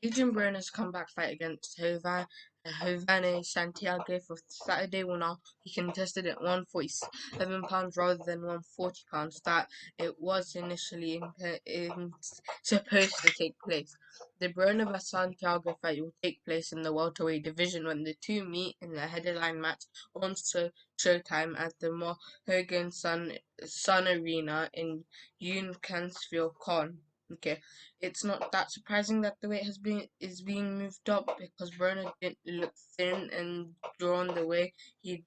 Adrien Broner's comeback fight against Hovane Santiago for Saturday winner. He contested at 147 pounds rather than 140 pounds that it was initially supposed to take place. The Broner vs Santiago fight will take place in the welterweight division when the two meet in the headline match on Showtime at the Mohegan Sun Arena in Mansfield Con. Okay, it's not that surprising that the weight is being moved up because Broner didn't look thin and drawn the way he'd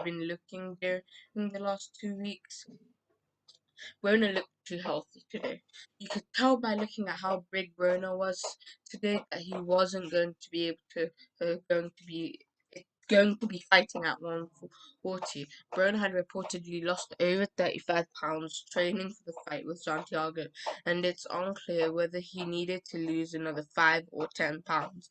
been looking there in the last 2 weeks. Broner looked too healthy today. You could tell by looking at how big Broner was today that he wasn't going to be able to going to be fighting at 140. Broner had reportedly lost over 35 pounds training for the fight with Santiago, and it's unclear whether he needed to lose another 5 or 10 pounds.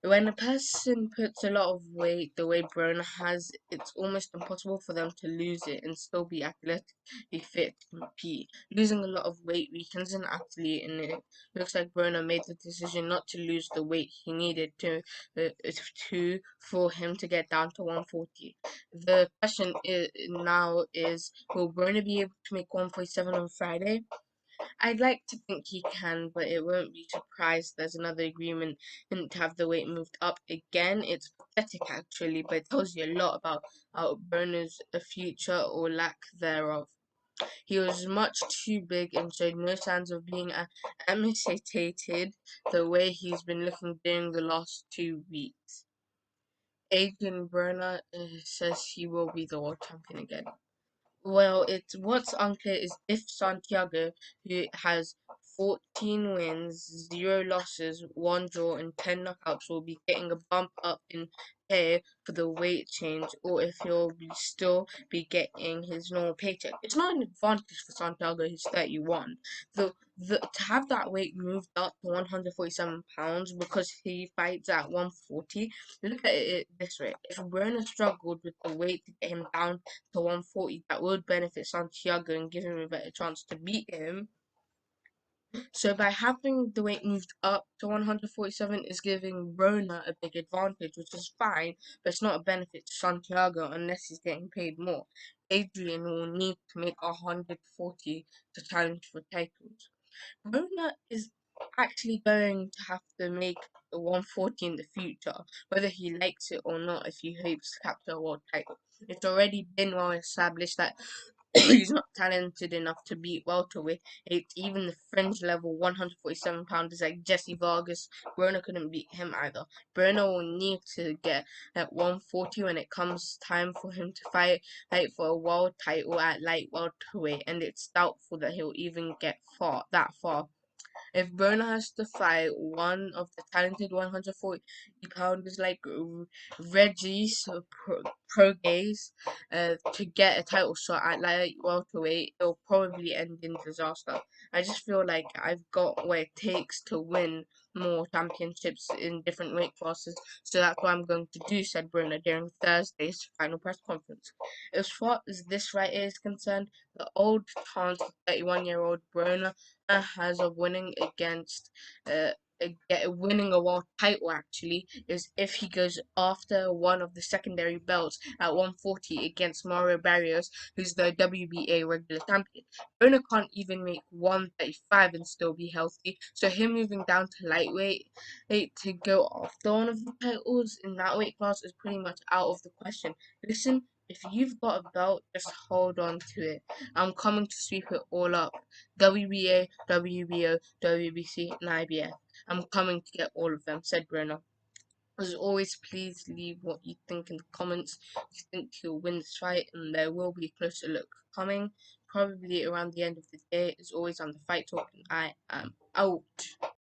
When a person puts a lot of weight the way Broner has, it's almost impossible for them to lose it and still be athletically fit to compete. Losing a lot of weight weakens an athlete, and it looks like Broner made the decision not to lose the weight he needed to for him to get down to 140. The question now is, will Broner be able to make 147 on Friday? I'd like to think he can, but it won't be surprised there's another agreement to have the weight moved up again. It's pathetic actually, but it tells you a lot about Broner's future or lack thereof. He was much too big and showed no signs of being emaciated the way he's been looking during the last 2 weeks. Adrien Broner says he will be the world champion again. Well, it's what's unclear is if Santiago, who has 14 wins, 0 losses, 1 draw, and 10 knockouts, will be getting a bump up in pay for the weight change, or if still be getting his normal paycheck. It's not an advantage for Santiago, who's 31. To have that weight moved up to 147 pounds because he fights at 140. Look at it this way: if Broner struggled with the weight to get him down to 140, that would benefit Santiago and give him a better chance to beat him. So by having the weight moved up to 147 is giving Broner a big advantage, which is fine, but it's not a benefit to Santiago unless he's getting paid more. Adrien will need to make 140 to challenge for titles. Broner is actually going to have to make the 140 in the future, whether he likes it or not, if he hopes to capture a world title. It's already been well established that he's not talented enough to beat welterweight. Even the fringe level 147-pounders like Jesse Vargas, Broner couldn't beat him either. Broner will need to get at 140 when it comes time for him to fight for a world title at light welterweight, and it's doubtful that he'll even get that far. If Broner has to fight one of the talented 140-pounders like Regis Prograis to get a title shot at light welterweight, it'll probably end in disaster. I just feel like I've got what it takes to win more championships in different weight classes, so that's what I'm going to do, said Broner during Thursday's final press conference. As far as this fight is concerned, the old chance 31-year-old Broner has of uh, winning a world title actually is if he goes after one of the secondary belts at 140 against Mario Barrios, who's the WBA regular champion. Broner can't even make 135 and still be healthy, so him moving down to lightweight to go after one of the titles in that weight class is pretty much out of the question. Listen, if you've got a belt, just hold on to it. I'm coming to sweep it all up. WBA, WBO, WBC, and IBF. I'm coming to get all of them, said Broner. As always, please leave what you think in the comments. You think he'll win this fight, and there will be a closer look coming, probably around the end of the day. As always, I'm the Fight Talk, and I am out.